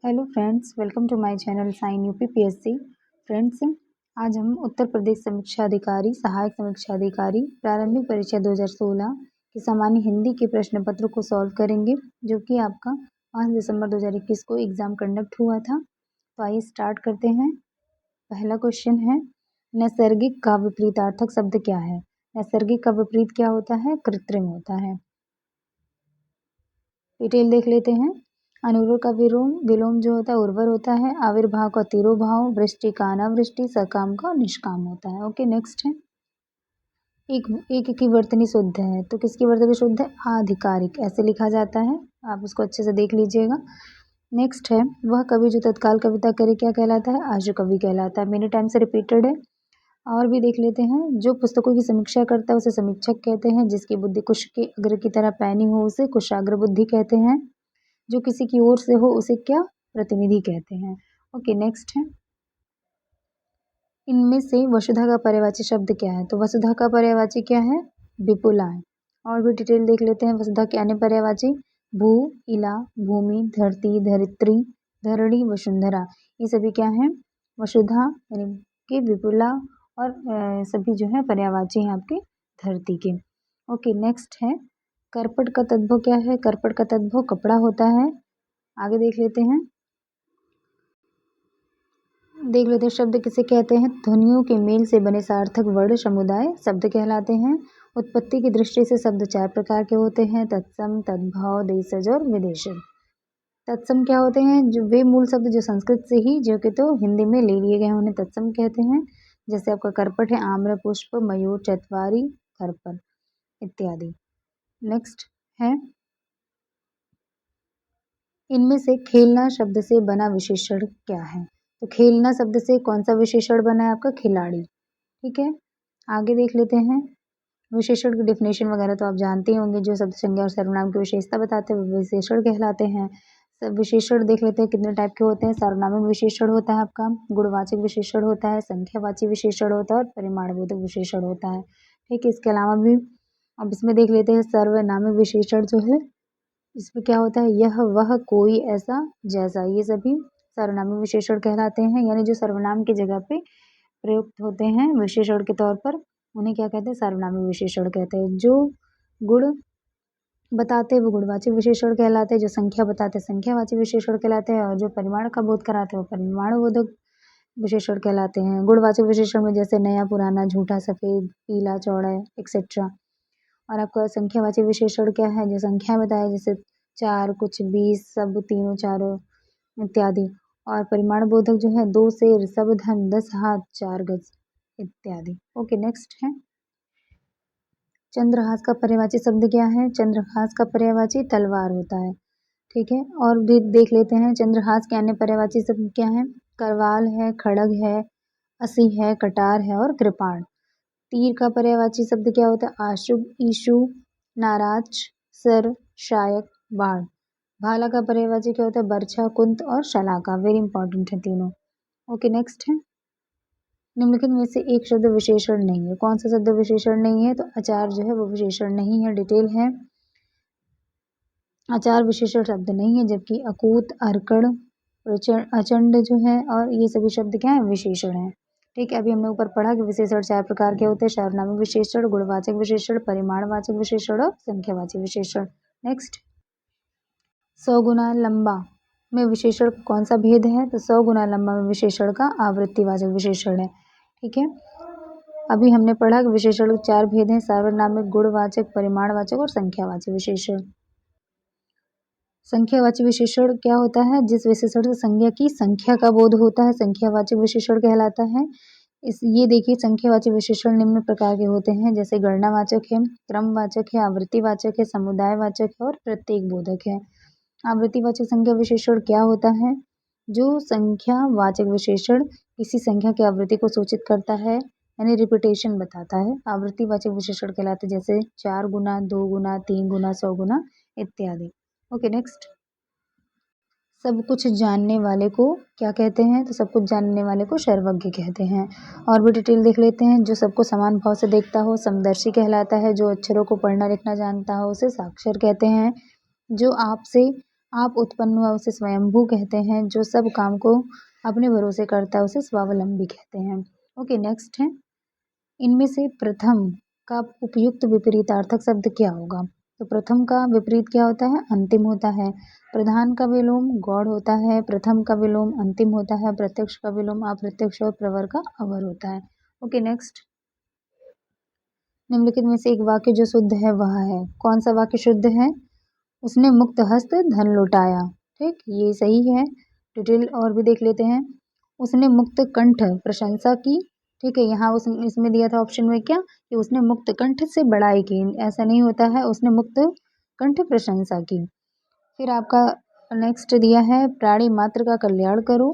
Hello friends, welcome to my channel sign UPPSC. Friends, आज हम उत्तर प्रदेश समीक्षा अधिकारी सहायक समीक्षा अधिकारी प्रारंभिक परीक्षा 2016 के सामान्य हिंदी के प्रश्न पत्र को सॉल्व करेंगे, जो कि आपका 5 दिसंबर 2021 को एग्जाम कंडक्ट हुआ था। तो आइए स्टार्ट करते हैं। पहला क्वेश्चन है, नैसर्गिक का विपरीतार्थक शब्द क्या है? नैसर्गिक का विपरीत क्या होता है? कृत्रिम होता है। डिटेल देख लेते हैं। अनुरूर का विलोम जो होता है उर्वर होता है। आविर्भाव का तिरोभाव, वृष्टि का अनावृष्टि, सकाम का निष्काम होता है। ओके, नेक्स्ट है। एक की वर्तनी शुद्ध है, तो किसकी वर्तनी शुद्ध है? आधिकारिक, ऐसे लिखा जाता है। आप उसको अच्छे से देख लीजिएगा। नेक्स्ट है, वह कवि जो तत्काल कविता करे क्या कहलाता है? आशु कवि कहलाता है। मेनी टाइम से रिपीटेड है। और भी देख लेते हैं। जो पुस्तकों की समीक्षा करता है उसे समीक्षक कहते हैं। जिसकी बुद्धि कुश के अग्र की तरह पैनी हो उसे कुशाग्र बुद्धि कहते हैं। जो किसी की ओर से हो उसे क्या? प्रतिनिधि कहते हैं। ओके, नेक्स्ट है। इनमें से वसुधा का पर्यायवाची शब्द क्या है? तो वसुधा का पर्यायवाची क्या है? विपुला है। और भी डिटेल देख लेते हैं। वसुधा के अन्य पर्यायवाची भू, इला, भूमि, धरती, धरित्री, धरणी, वसुंधरा, ये सभी क्या है? वसुधा यानी कि विपुला और सभी जो है पर्यायवाची हैं आपके धरती के। ओके, नेक्स्ट है। करपट का तद्भव क्या है? करपट का तद्भव कपड़ा होता है। आगे देख लेते हैं। शब्द किसे कहते हैं? ध्वनियों के मेल से बने सार्थक वर्ण समुदाय शब्द कहलाते हैं। उत्पत्ति की दृष्टि से शब्द 4 प्रकार के होते हैं: तत्सम, तद्भव, देशज और विदेशज। तत्सम क्या होते हैं? जो वे मूल शब्द जो संस्कृत से ही जो कि तो हिंदी में ले लिए गए हैं उन्हें तत्सम कहते हैं। जैसे आपका करपट है आम्र पुष्प, मयूर, चतवारी, खरपल इत्यादि। नेक्स्ट है, इनमें से खेलना शब्द से बना विशेषण क्या है? तो खेलना शब्द से कौन सा विशेषण बना है? आपका खिलाड़ी। ठीक है, आगे देख लेते हैं। विशेषण की डेफिनेशन वगैरह तो आप जानते ही होंगे। जो शब्द संज्ञा और सर्वनाम की विशेषता बताते हैं वो विशेषण कहलाते हैं। सब विशेषण देख लेते हैं कितने टाइप के होते हैं। सार्वनामिक विशेषण होता है आपका, गुणवाचक विशेषण होता है, संख्यावाची विशेषण होता है और परिमाणबोधक विशेषण होता है। ठीक है, इसके अलावा भी अब इसमें देख लेते हैं सर्वनामिक विशेषण जो है, इसमें क्या होता है? यह, वह, कोई, ऐसा, जैसा, ये सभी सर्वनामिक विशेषण कहलाते हैं। यानी जो सर्वनाम की जगह पे प्रयुक्त होते हैं विशेषण के तौर पर, उन्हें क्या कहते हैं? सर्वनामिक विशेषण कहते हैं। जो गुण बताते हैं वो गुणवाचक विशेषण कहलाते हैं। जो संख्या बताते हैं संख्यावाचक विशेषण कहलाते हैं। और जो परिमाण का बोध कराते हैं वो परिमाणबोधक विशेषण कहलाते हैं। गुणवाचक विशेषण में जैसे नया, पुराना, झूठा, सफेद, पीला, चौड़ा एक्सेट्रा। और आपका संख्यावाची विशेषण क्या है? जो संख्या बताया जैसे 4, कुछ, 20, सब, तीनों, चारों इत्यादि। और परिमाण बोधक जो है 2 शेर, सब धन, 10 हाथ, 4 गज इत्यादि। ओके, नेक्स्ट है। चंद्रहास का पर्यायवाची शब्द क्या है? चंद्रहास का पर्यायवाची तलवार होता है। ठीक है, और भी देख लेते हैं। चंद्रहास के अन्य पर्यायवाची शब्द क्या है? करवाल है, खड़ग है, असी है, कटार है और कृपाण। तीर का पर्यायवाची शब्द क्या होता है? आशुभ, ईशु, नाराज, सर, शायक, बाण। भाला का पर्यायवाची क्या होता है? बर्छा, कुंत और शलाका। वेरी इंपॉर्टेंट है तीनों। ओके, नेक्स्ट है। निम्नलिखित में से एक शब्द विशेषण नहीं है। कौन सा शब्द विशेषण नहीं है? तो अचार जो है वो विशेषण नहीं है। डिटेल है, अचार विशेषण शब्द नहीं है, जबकि अकूत, अर्कड़, अचंड जो है और ये सभी शब्द क्या है? विशेषण है। ठीक है, अभी हमने ऊपर पढ़ा कि विशेषण 4 प्रकार के होते हैं: सर्वनामिक विशेषण, गुणवाचक विशेषण, परिमाणवाचक विशेषण और संख्यावाचक विशेषण। नेक्स्ट, 100 गुना लंबा में विशेषण कौन सा भेद है? तो 100 गुना लंबा में विशेषण का आवृत्तिवाचक विशेषण है। ठीक है, अभी हमने पढ़ा कि विशेषण 4 भेद हैं: सार्वनामिक, गुणवाचक, परिमाणवाचक और संख्यावाचक विशेषण। संख्यावाची विशेषण क्या होता है? जिस विशेषण से संज्ञा की संख्या का बोध होता है संख्यावाचक विशेषण कहलाता है। ये देखिए, संख्यावाचक विशेषण निम्न प्रकार के होते हैं, जैसे गणनावाचक है, क्रमवाचक है, आवृत्तिवाचक है, समुदायवाचक है और प्रत्येक बोधक है। आवृत्तिवाचक संख्या विशेषण क्या होता है? जो संख्यावाचक विशेषण किसी संख्या की आवृत्ति को सूचित करता है, यानी रिपीटेशन बताता है, आवृत्तिवाचक विशेषण कहलाते हैं। जैसे 4 गुना, 2 गुना, 3 गुना, 100 गुना इत्यादि। Okay, next. सब कुछ जानने वाले को क्या कहते हैं? तो सब कुछ जानने वाले को सर्वज्ञ कहते हैं। और भी डिटेल देख लेते हैं। जो सबको समान भाव से देखता हो समदर्शी कहलाता है। जो अक्षरों को पढ़ना लिखना जानता हो उसे साक्षर कहते हैं। जो आपसे आप उत्पन्न हुआ उसे स्वयंभू कहते हैं। जो सब काम को अपने भरोसे करता है उसे स्वावलंबी कहते हैं। ओके, नेक्स्ट है, इनमें से प्रथम का उपयुक्त विपरीतार्थक शब्द क्या होगा? तो प्रथम का विपरीत क्या होता है? अंतिम होता है। प्रधान का विलोम गौड़ होता है। प्रथम का विलोम अंतिम होता है। प्रत्यक्ष का विलोम अप्रत्यक्ष और प्रवर का अवर होता है। ओके, नेक्स्ट, निम्नलिखित में से एक वाक्य जो शुद्ध है वह है। कौन सा वाक्य शुद्ध है? उसने मुक्त हस्त धन लुटाया। ठीक, ये सही है। डिटेल और भी देख लेते हैं। उसने मुक्त कंठ प्रशंसा की। ठीक है, यहाँ उस इसमें दिया था ऑप्शन में क्या कि उसने मुक्त कंठ से बड़ाई की, ऐसा नहीं होता है, उसने मुक्त कंठ प्रशंसा की। फिर आपका नेक्स्ट दिया है प्राणी मात्र का कल्याण करो।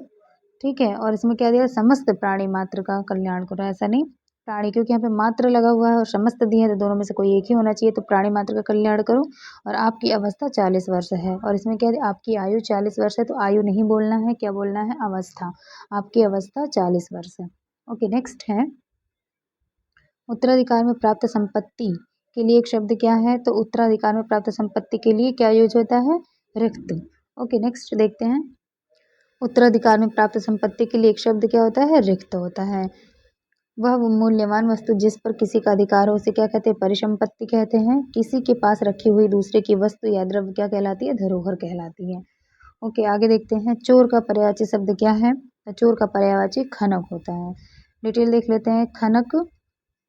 ठीक है, और इसमें क्या दिया, समस्त प्राणी मात्र का कल्याण करो, ऐसा नहीं प्राणी, क्योंकि यहाँ पे मात्र लगा हुआ है और समस्त दिया है तो दोनों में से कोई एक ही होना चाहिए। तो प्राणी मात्र का कल्याण करो। और आपकी अवस्था 40 वर्ष है, और इसमें क्या है, आपकी आयु 40 वर्ष है, तो आयु नहीं बोलना है, क्या बोलना है, अवस्था। आपकी अवस्था 40 वर्ष है। ओके, नेक्स्ट है, उत्तराधिकार में प्राप्त संपत्ति के लिए एक शब्द क्या है? तो उत्तराधिकार में प्राप्त संपत्ति के लिए क्या यूज होता है? रिक्त। ओके, नेक्स्ट देखते हैं, उत्तराधिकार में प्राप्त संपत्ति के लिए एक शब्द क्या होता है? रिक्त होता है। वह मूल्यवान वस्तु जिस पर किसी का अधिकार हो उसे क्या कहते हैं? परिसंपत्ति कहते हैं। किसी के पास रखी हुई दूसरे की वस्तु या द्रव्य क्या कहलाती है? धरोहर कहलाती है। ओके, आगे देखते हैं, चोर का पर्यायवाची शब्द क्या है? तो चोर का पर्यायवाची खनक होता है। डिटेल देख लेते हैं। खनक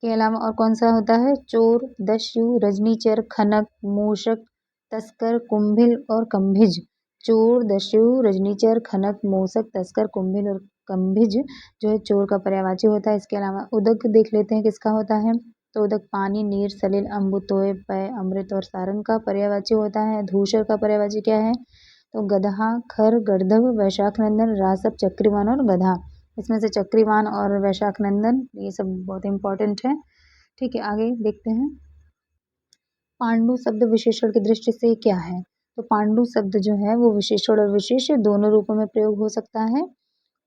के अलावा और कौन सा होता है? चोर, दस्यु, रजनीचर, खनक, मूषक, तस्कर, कुंभिल और कम्भिज। चोर, दस्यु, रजनीचर, खनक, मूषक, तस्कर, कुंभिल और कम्भिज जो है चोर का पर्यायवाची होता है। इसके अलावा उदक देख लेते हैं किसका होता है? तो उदक पानी, नीर, सलिल, अम्बु, तोय, पेय, अमृत और सारंग का पर्यायवाची होता है। धूसर का पर्यायवाची क्या है? तो गधा, खर, गर्दभ, वैशाख नंदन, रासप, चक्रीवान और गधा। इसमें से चक्रीवान और वैशाख नंदन ये सब बहुत इंपॉर्टेंट है। ठीक है, आगे देखते हैं, पांडु शब्द विशेषण की दृष्टि से क्या है? तो पांडु शब्द जो है वो विशेषण और विशेष दोनों रूपों में प्रयोग हो सकता है।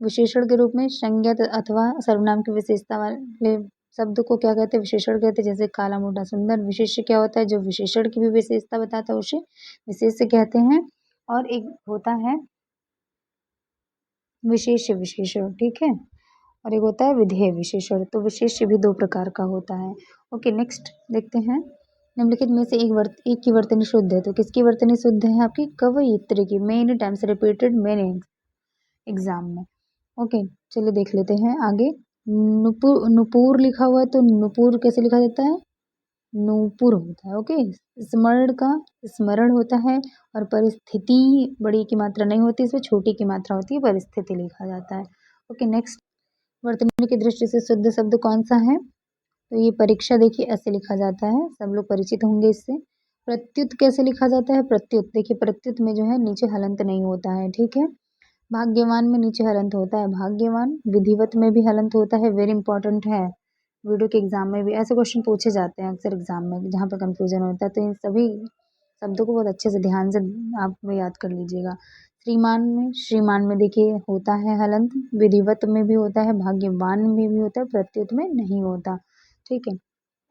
विशेषण के रूप में संज्ञा अथवा सर्वनाम की विशेषता वाले शब्द को क्या कहते हैं? विशेषण कहते हैं। जैसे काला, मोटा, सुंदर। विशेष्य क्या होता है? जो विशेषण की भी विशेषता बताता है उसे विशेष्य कहते हैं। और एक होता है विशेष विशेषण, ठीक है, और एक होता है विधेय विशेषण। तो विशेष भी दो प्रकार का होता है। ओके, नेक्स्ट देखते हैं, निम्नलिखित में से एक की वर्तनी शुद्ध है। तो किसकी वर्तनी शुद्ध है? आपकी कवयित्री की। Many times repeated many exam में। ओके, चलिए देख लेते हैं आगे। नुपुर, नुपुर लिखा हुआ है तो नुपुर कैसे लिखा जाता है? नूपुर होता है। ओके, स्मरण का स्मरण होता है। और परिस्थिति बड़ी की मात्रा नहीं होती, इसमें छोटी की मात्रा होती है, परिस्थिति लिखा जाता है। ओके, नेक्स्ट, वर्तनी की दृष्टि से शुद्ध शब्द कौन सा है? तो ये परीक्षा देखिए ऐसे लिखा जाता है, सब लोग परिचित होंगे इससे। प्रत्युत कैसे लिखा जाता है? प्रत्युत देखिए, प्रत्युत में जो है नीचे हलंत नहीं होता है। ठीक है, भाग्यवान में नीचे हलंत होता है, भाग्यवान। विधिवत में भी हलंत होता है, वेरी इंपॉर्टेंट है। वीडियो के एग्जाम में भी ऐसे क्वेश्चन पूछे जाते हैं अक्सर एग्जाम में, जहाँ पे कंफ्यूजन होता है। तो इन सभी शब्दों को बहुत अच्छे से ध्यान से आप याद कर लीजिएगा। श्रीमान में देखिए होता है हलंत, विधिवत में भी होता है, भाग्यवान में भी होता है, प्रत्युत में नहीं होता। ठीक है,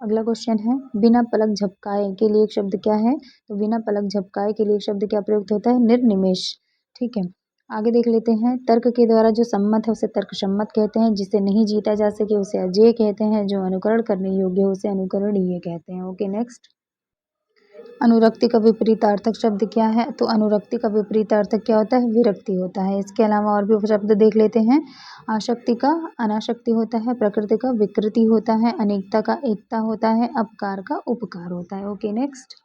अगला क्वेश्चन है, बिना पलक झपकाए के लिए एक शब्द क्या है? तो बिना पलक झपकाए के लिए एक शब्द क्या प्रयुक्त होता है? निर्निमेष। ठीक है, आगे देख लेते हैं, तर्क के द्वारा जो सम्मत है उसे तर्क सम्मत कहते हैं। जिसे नहीं जीता जा सके उसे अजेय कहते हैं। जो अनुकरण करने योग्य हो उसे अनुकरणीय कहते हैं। ओके, नेक्स्ट, अनुरक्ति का विपरीतार्थक शब्द क्या है? तो अनुरक्ति का विपरीतार्थक क्या होता है? विरक्ति होता है। इसके अलावा और भी शब्द देख लेते हैं, आसक्ति का अनासक्ति होता है, प्रकृति का विकृति होता है, अनेकता का एकता होता है, अपकार का उपकार होता है। ओके, नेक्स्ट,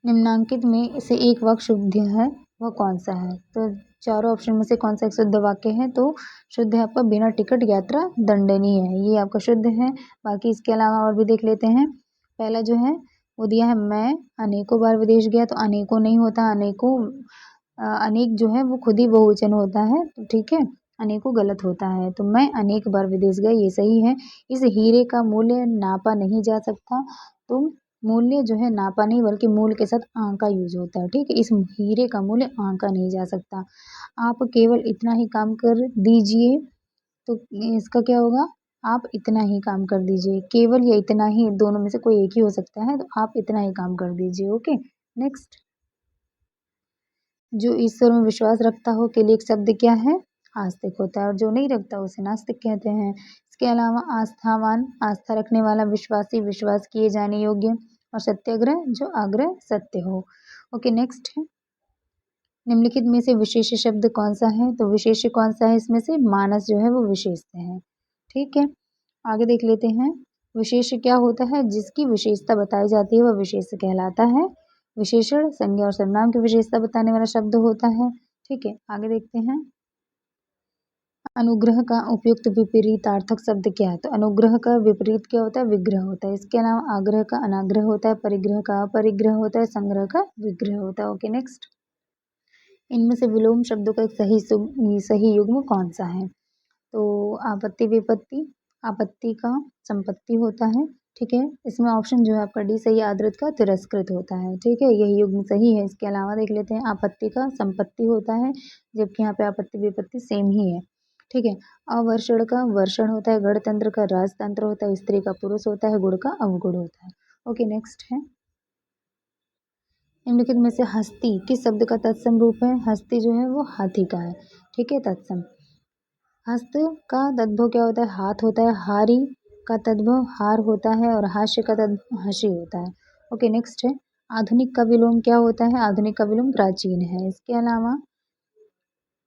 निम्नांकित में से एक वाक्य शुद्ध है, वह कौन सा है? तो चारों ऑप्शन में से कौन सा एक शुद्ध वाक्य है? तो शुद्ध है आपका, बिना टिकट यात्रा दंडनीय है, ये आपका शुद्ध है। बाकी इसके अलावा और भी देख लेते हैं। पहला जो है वो दिया है, मैं अनेकों बार विदेश गया। तो अनेकों नहीं होता, अनेकों अनेक जो है वो खुद ही बहुवचन होता है। तो ठीक है, अनेकों गलत होता है। तो मैं अनेक बार विदेश गया, ये सही है। इस हीरे का मूल्य नापा नहीं जा सकता। तो मूल्य जो है नापा नहीं बल्कि मूल्य के साथ आंका यूज होता है। ठीक है, इस हीरे का मूल्य आंका नहीं जा सकता। आप केवल इतना ही काम कर दीजिए, तो इसका क्या होगा? आप इतना ही काम कर दीजिए। केवल या इतना ही, दोनों में से कोई एक ही हो सकता है, तो आप इतना ही काम कर दीजिए। ओके, नेक्स्ट, जो ईश्वर में विश्वास रखता हो के लिए एक शब्द क्या है, आस्तिक होता है, और जो नहीं रखता उसे नास्तिक कहते हैं। इसके अलावा आस्थावान, आस्था रखने वाला, विश्वासी, विश्वास किए जाने योग्य, और सत्याग्रह, जो आग्रह सत्य हो। ओके, नेक्स्ट है, निम्नलिखित में से विशेष शब्द कौन सा है, तो विशेष कौन सा है इसमें से, मानस जो है वो विशेष है। ठीक है, आगे देख लेते हैं। विशेष क्या होता है, जिसकी विशेषता बताई जाती है वह विशेष कहलाता है। विशेषण संज्ञा और सर्वनाम की विशेषता बताने वाला शब्द होता है। ठीक है, आगे देखते हैं। अनुग्रह का उपयुक्त विपरीतार्थक शब्द क्या है, तो अनुग्रह का विपरीत क्या होता है, विग्रह होता है। इसके अलावा आग्रह का अनाग्रह होता है, परिग्रह का अपरिग्रह होता है, संग्रह का विग्रह होता है। Okay, next. इनमें से विलोम शब्दों का एक सही युग्म कौन सा है, तो आपत्ति विपत्ति, आपत्ति का संपत्ति होता है। ठीक है, इसमें ऑप्शन जो है आपका डी सही, आदृत का तिरस्कृत होता है। ठीक है, यही युग्म सही है। इसके अलावा देख लेते हैं, आपत्ति का संपत्ति होता है, जबकि यहाँ पे आपत्ति विपत्ति सेम ही है। ठीक है, अवर्षण का वर्षण होता है, गणतंत्र का राजतंत्र होता है, स्त्री का पुरुष होता है, गुण का अवगुण होता है। ओके, नेक्स्ट है, निम्नलिखित में से हस्ती किस शब्द का तत्सम रूप है, हस्ती जो है वो हाथी का है। ठीक है, तत्सम। हस्त का तद्भव क्या होता है, हाथ होता है, हारी का तद्भव हार होता है, और हास्य का तद्भव हंसी होता है। ओके, नेक्स्ट है, आधुनिक का विलोम क्या होता है, आधुनिक का विलोम प्राचीन है। इसके अलावा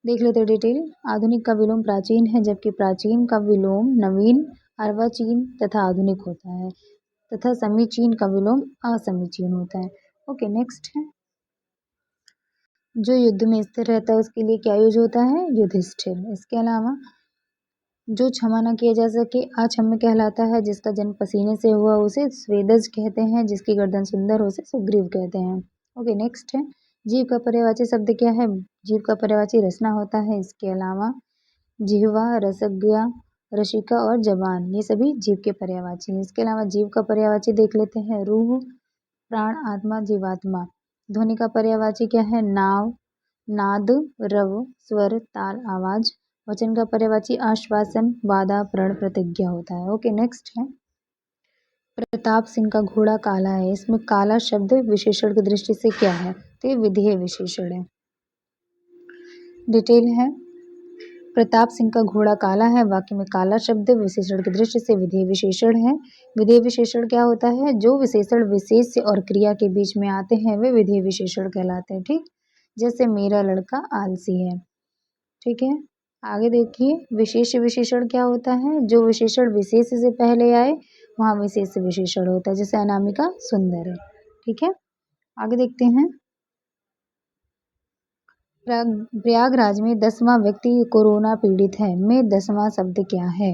देख लेते हैं डिटेल। आधुनिक का विलोम प्राचीन है, जबकि प्राचीन का विलोम नवीन, अर्वाचीन तथा आधुनिक होता है, तथा समीचीन का विलोम असमीचीन होता है। ओके, नेक्स्ट है, जो युद्ध में स्थिर रहता है उसके लिए क्या यूज होता है, युधिष्ठिर। इसके अलावा जो क्षमा न किया जा सके अक्षम्य कहलाता है, जिसका जन्म पसीने से हुआ उसे स्वेदज कहते हैं, जिसकी गर्दन सुंदर हो उसे सुग्रीव कहते हैं। ओके, नेक्स्ट है, जीव का पर्यायवाची शब्द क्या है, जीव का पर्यायवाची रसना होता है। इसके अलावा जिह्वा, रसज्ञा, रसिका और जबान, ये सभी जीव के पर्यायवाची हैं। इसके अलावा जीव का पर्यायवाची देख लेते हैं, रूह, प्राण, आत्मा, जीवात्मा। ध्वनि का पर्यायवाची क्या है, नाव, नाद, रव, स्वर, ताल, आवाज। वचन का पर्यायवाची आश्वासन, वादा, प्रण, प्रतिज्ञा होता है। ओके, नेक्स्ट है, प्रताप सिंह का घोड़ा काला है। इसमें काला शब्द विशेषण की दृष्टि से क्या है, तो ये विधेय विशेषण है। डिटेल है, प्रताप सिंह का घोड़ा काला है, वाक्य में काला शब्द विशेषण की दृष्टि से विधेय विशेषण है। विधेय विशेषण क्या होता है, जो विशेषण विशेष और क्रिया के बीच में आते हैं वे विधेय विशेषण कहलाते हैं। ठीक, जैसे मेरा लड़का आलसी है। ठीक है, आगे देखिए, विशेष विशेषण क्या होता है, जो विशेषण विशेष से पहले आए वहाँ विशेष विशेषण होता है, जैसे अनामिका सुंदर है। ठीक है, आगे देखते हैं। प्रयागराज में 10वां व्यक्ति कोरोना पीड़ित है, में 10वां शब्द क्या है,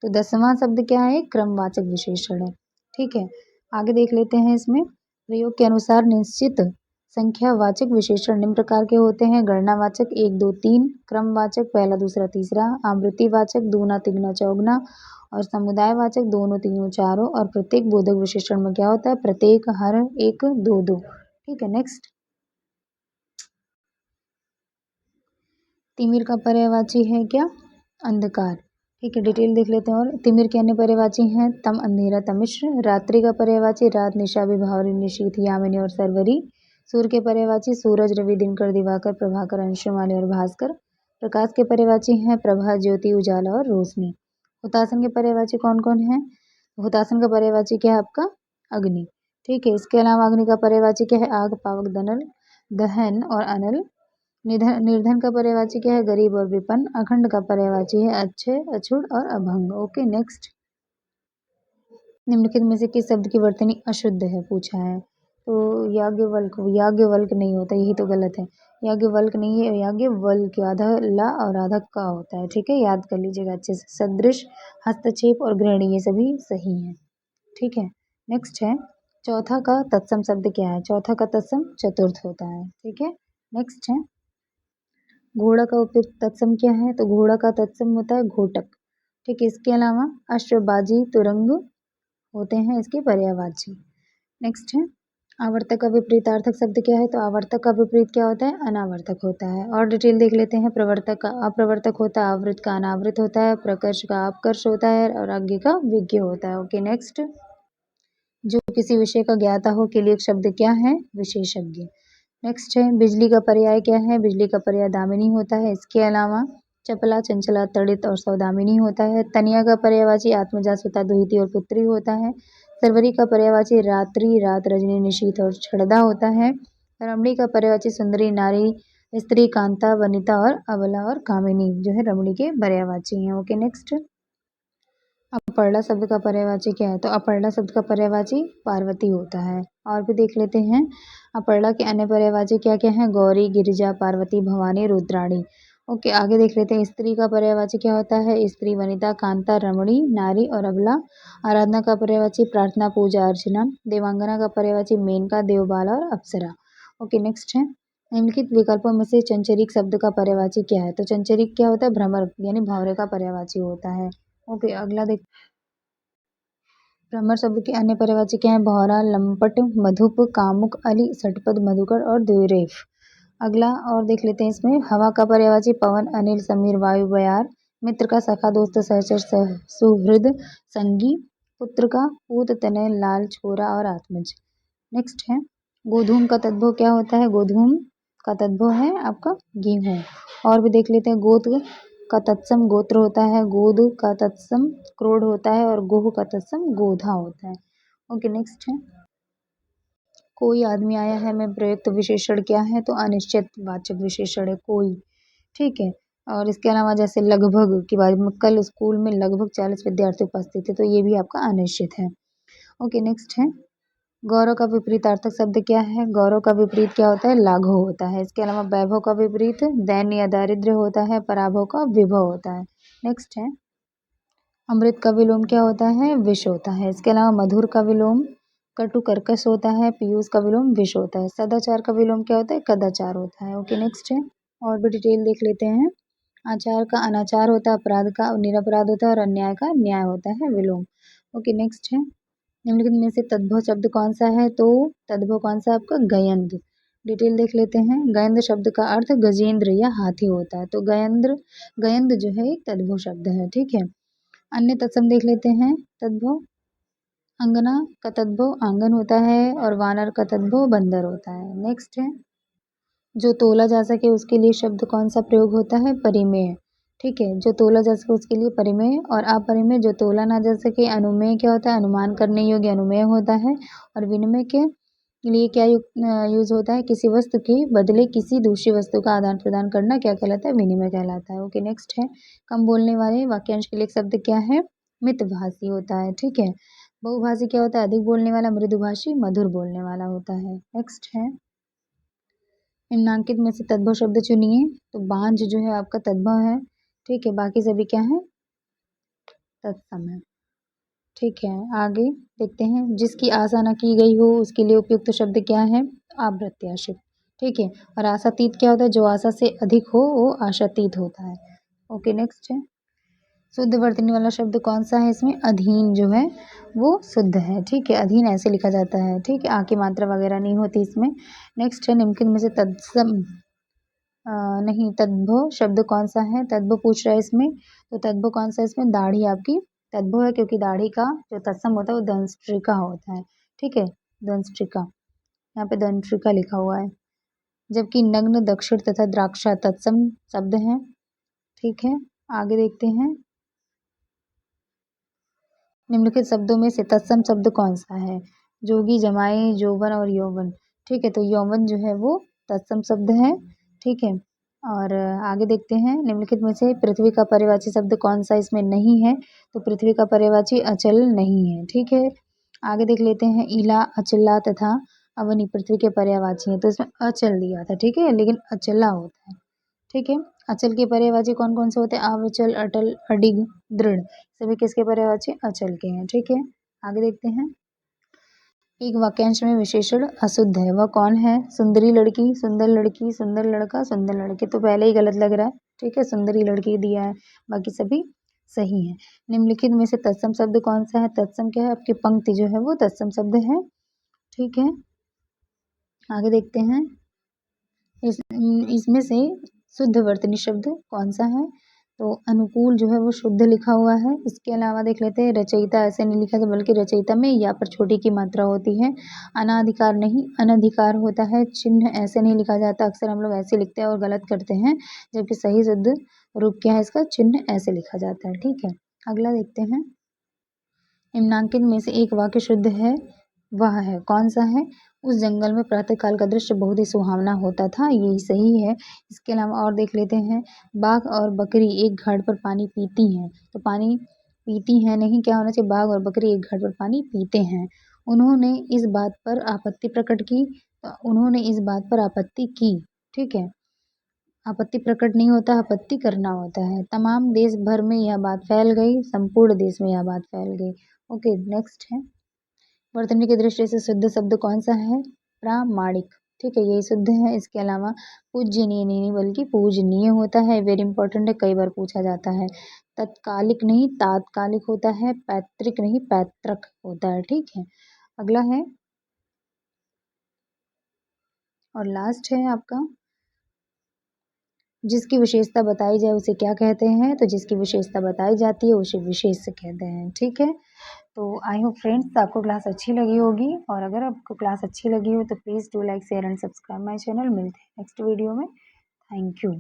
तो 10वां शब्द क्या है, क्रमवाचक विशेषण है। ठीक है, आगे देख लेते हैं। इसमें प्रयोग के अनुसार निश्चित संख्यावाचक विशेषण निम्न प्रकार के होते हैं, गणनावाचक 1 2 3, क्रमवाचक पहला दूसरा तीसरा, आवृत्तिवाचक दूना तिगुना चौगुना, और समुदायवाचक दोनों तीनों चारों, और प्रत्येक बोधक विशेषण में क्या होता है, प्रत्येक, हर, एक, दो दो। ठीक है, नेक्स्ट, तिमिर का पर्यायवाची है क्या, अंधकार। ठीक है, डिटेल देख लेते हैं। और तिमिर के अन्य पर्यायवाची हैं, तम, अंधेरा, तमिश्र। रात्रि का पर्यायवाची रात, निशा, विभावरी, निशीथ, यामिनी और सर्वरी। सूर्य के पर्यायवाची सूरज, रवि, दिनकर, दिवाकर, प्रभाकर, अंशुमाली और भास्कर। प्रकाश के पर्यायवाची हैं प्रभा, ज्योति, उजाला और रोशनी। हुतासन के पर्यायवाची कौन कौन है, हुतासन का पर्यायवाची क्या है आपका, अग्नि। ठीक है, इसके अलावा अग्नि का पर्यायवाची क्या है, आग, पावक, दनल, दहन और अनल। निर्धन का पर्यायवाची क्या है, गरीब और विपन्न। अखंड का पर्यायवाची है अच्छे, अछूत और अभंग। ओके, नेक्स्ट, निम्नलिखित में से किस शब्द की वर्तनी अशुद्ध है, पूछा है, तो याज्ञवल्क, याज्ञवल्क नहीं होता, यही तो गलत है। याज्ञवल्क नहीं है, याज्ञवल्क, आधा ला और आधा का होता है। ठीक है, याद कर लीजिएगा अच्छे से। सदृश, हस्तक्षेप और ग्रहणी, ये सभी सही हैं। ठीक है, नेक्स्ट है, चौथा का तत्सम शब्द क्या है, चौथा का तत्सम चतुर्थ होता है। ठीक है, नेक्स्ट है, घोड़ा का उपयुक्त तत्सम क्या है, तो घोड़ा का तत्सम होता है घोटक। ठीक है, इसके अलावा अश्वबाजी, तुरंग होते हैं इसके पर्यायवाची। नेक्स्ट है, आवर्तक का विपरीतार्थक शब्द क्या है, तो आवर्तक का विपरीत क्या होता है, अनावर्तक होता है। और डिटेल देख लेते हैं। प्रवर्तक का अप्रवर्तक होता है, आवृत का अनावृत होता है, प्रकर्ष का अपकर्ष होता है, और अज्ञ का विज्ञ होता है। ओके, नेक्स्ट, जो किसी विषय का ज्ञाता हो के लिए एक शब्द क्या है, विशेषज्ञ। नेक्स्ट है बिजली का पर्याय क्या है? बिजली का पर्याय दामिनी होता है। इसके अलावा चपला, चंचला, तड़ित और सौदामिनी होता है। तनिया का पर्यायवाची आत्मजा, सुता, दुहिती और पुत्री होता है। सरवरी का पर्यायवाची रात्रि, रात, रजनी, निशीथ और छड़दा होता है। रमणी का पर्यायवाची सुंदरी, नारी, स्त्री, कांता, वनिता और अबला और कामिनी जो है रमणी के पर्यायवाची हैं। ओके नेक्स्ट, अपर्णा शब्द का पर्यायवाची क्या है? तो अपर्णा शब्द का पर्यायवाची पार्वती होता है। और भी देख लेते हैं अपर्णा के अन्य पर्यायवाची क्या क्या हैं? गौरी, गिरिजा, पार्वती, भवानी, रुद्राणी। ओके आगे देख लेते हैं स्त्री का पर्यायवाची क्या होता है? स्त्री, वनिता, कांता, रमणी, नारी और अबला। आराधना का पर्यायवाची प्रार्थना, पूजा, अर्चना। देवांगना का पर्यायवाची मेनका, देवबाला और अप्सरा। ओके नेक्स्ट है निम्नलिखित विकल्पों में से चंचरिक शब्द का पर्यायवाची क्या है? तो चंचरिक क्या होता है? भ्रमर यानी भंवरे का पर्यायवाची होता है। ओके अगला देख, भ्रमर शब्द के अन्य पर्यायवाची क्या है? भौरा, लंपट, मधुप, कामुक, अली, षटपद, मधुकर और द्विरेफ। अगला और देख लेते हैं इसमें हवा का पर्यायवाची पवन, अनिल, समीर, वायु, बयार। मित्र का सखा, दोस्त, सहचर, सुहृद, संगी। पुत्र का पूत, तनय, लाल, छोरा और आत्मज। नेक्स्ट है गोधूम का तद्भव क्या होता है? गोधूम का तद्भव है आपका गेहूं। और भी देख लेते हैं गोत्र का तत्सम गोत्र होता है, गोद का तत्सम क्रोध होता है और गोह का तत्सम गोधा होता है। ओके नेक्स्ट है कोई आदमी आया है में प्रयुक्त विशेषण क्या है? तो अनिश्चित वाचक विशेषण है कोई। ठीक है और इसके अलावा जैसे लगभग के बारे में कल स्कूल में लगभग 40 विद्यार्थी उपस्थित थे, तो ये भी आपका अनिश्चित है। ओके नेक्स्ट है गौरव का विपरीतार्थक शब्द क्या है? गौरव का विपरीत क्या होता है? लाघव होता है। इसके अलावा वैभव का विपरीत दैन्य या दारिद्र्य होता है। पराभव का विभव होता है। नेक्स्ट है अमृत का विलोम क्या होता है? विष होता है। इसके अलावा मधुर का विलोम कटु कर्कश होता है। पीयूष का विलोम विष होता है। सदाचार का विलोम क्या होता है? कदाचार होता है। ओके नेक्स्ट है और भी डिटेल देख लेते हैं। आचार का अनाचार होता है, अपराध का निरपराध होता है और अन्याय का न्याय होता है विलोम। ओके नेक्स्ट है निम्नलिखित में से तद्भव शब्द कौन सा है? तो तद्भव कौन सा आपका? गयंद्र। डिटेल देख लेते हैं। गयंद्र शब्द का अर्थ गजेंद्र या हाथी होता है, तो गयंद्र जो है एक तद्भव शब्द है। ठीक है अन्य तत्सम देख लेते हैं। तद्भव अंगना का तद्भव आंगन होता है और वानर का तद्भव बंदर होता है। नेक्स्ट है जो तोला जा सके उसके लिए शब्द कौन सा प्रयोग होता है? परिमेय। ठीक है जो तोला जा सके उसके लिए परिमेय और अपरिमेय जो तोला ना जा सके। अनुमेय क्या होता है? अनुमान करने योग्य अनुमेय होता है। और विनिमय के लिए क्या यूज होता है? किसी वस्तु के बदले किसी दूसरी वस्तु का आदान प्रदान करना क्या कहलाता है? विनिमय कहलाता है। ओके नेक्स्ट है कम बोलने वाले वाक्यांश के लिए शब्द क्या है? मितभाषी होता है। ठीक है बहुभाषी क्या होता है? अधिक बोलने वाला। मृदुभाषी मधुर बोलने वाला होता है। नेक्स्ट है निम्नांकित में से तद्भव शब्द चुनिए। तो बांझ जो है आपका तद्भव है। ठीक है बाकी सभी क्या है? तत्सम है। ठीक है आगे देखते हैं जिसकी आशा न की गई हो उसके लिए उपयुक्त शब्द क्या है? अप्रत्याशित। ठीक है और आशातीत क्या होता है? जो आशा से अधिक हो वो आशातीत होता है। ओके नेक्स्ट है शुद्ध वर्तनी वाला शब्द कौन सा है? इसमें अधीन जो है वो शुद्ध है। ठीक है अधीन ऐसे लिखा जाता है। ठीक है आके मात्रा वगैरह नहीं होती इसमें। नेक्स्ट है निम्नलिखित में से तत्सम नहीं तद्भव शब्द कौन सा है? तद्भव पूछ रहा है इसमें। तो तद्भव कौन सा है इसमें? दाढ़ी आपकी तद्भव है क्योंकि दाढ़ी का जो तत्सम होता है वो दंष्ट्रिका होता है। ठीक है दंष्ट्रिका यहाँ पे दंष्ट्रिका लिखा हुआ है। जबकि नग्न, दक्षिण तथा द्राक्षा तत्सम शब्द हैं। ठीक है आगे देखते हैं निम्नलिखित शब्दों में से तत्सम शब्द कौन सा है? जोगी, जमाई, जोवन और यौवन। ठीक है तो यौवन जो है वो तत्सम शब्द है। ठीक है और आगे देखते हैं निम्नलिखित में से पृथ्वी का पर्यायवाची शब्द कौन सा इसमें नहीं है? तो पृथ्वी का पर्यायवाची अचल नहीं है। ठीक है आगे देख लेते हैं इला, अचला तथा अवनी पृथ्वी के पर्यायवाची हैं, तो इसमें अचल दिया था। ठीक है लेकिन अचला होता है। ठीक है अचल के पर्यायवाची कौन कौन से होते हैं? अविचल, अटल, अडिग, दृढ़। सभी किसके पर्यायवाची? अचल के हैं। ठीक है आगे देखते हैं एक वाक्यांश में विशेषण अशुद्ध है वह कौन है? सुंदरी लड़की, सुंदर लड़की, सुंदर लड़का, सुंदर लड़के। तो पहले ही गलत लग रहा है। ठीक है सुंदरी लड़की दिया है बाकी सभी सही है। निम्नलिखित में से तत्सम शब्द कौन सा है? तत्सम क्या है? आपकी पंक्ति जो है वो तत्सम शब्द है। ठीक है आगे देखते हैं इसमें से शुद्ध वर्तनी शब्द कौन सा है? तो अनुकूल जो है वो शुद्ध लिखा हुआ है। इसके अलावा देख लेते हैं रचयिता ऐसे नहीं लिखा जाता बल्कि रचयिता में या पर छोटी की मात्रा होती है। अनाधिकार नहीं अनधिकार होता है। चिन्ह ऐसे नहीं लिखा जाता, अक्सर हम लोग ऐसे लिखते हैं और गलत करते हैं, जबकि सही शुद्ध रूप क्या है इसका, चिन्ह ऐसे लिखा जाता है। ठीक है, अगला देखते हैं। निम्नांकित में से एक वाक्य शुद्ध है, वह है कौन सा है। उस जंगल में प्रातःकाल का दृश्य बहुत ही सुहावना होता था, यही सही है। इसके अलावा और देख लेते हैं। बाघ और बकरी एक घाट पर पानी पीती हैं, तो पानी पीती हैं नहीं, क्या होना चाहिए, बाघ और बकरी एक घाट पर पानी पीते हैं। उन्होंने इस बात पर आपत्ति प्रकट की, उन्होंने इस बात पर आपत्ति की। ठीक है, आपत्ति प्रकट नहीं होता, आपत्ति करना होता है। तमाम देश भर में यह बात फैल गई, संपूर्ण देश में यह बात फैल गई। ओके, नेक्स्ट है। वर्तनी की दृष्टि से शुद्ध शब्द कौन सा है, प्रामाणिक। ठीक है, यही शुद्ध है। इसके अलावा पूज्यनीय नहीं बल्कि पूजनीय होता है, वेरी इंपॉर्टेंट है, कई बार पूछा जाता है। तत्कालिक नहीं तात्कालिक होता है, पैतृक नहीं पैतृक होता है। ठीक है, अगला है और लास्ट है आपका, जिसकी विशेषता बताई जाए उसे क्या कहते हैं, तो जिसकी विशेषता बताई जाती है उसे विशेष कहते हैं। ठीक है, तो आई होप फ्रेंड्स आपको क्लास अच्छी लगी होगी, और अगर आपको क्लास अच्छी लगी हो तो please do like share and subscribe my channel. मिलते हैं नेक्स्ट वीडियो में। Thank you.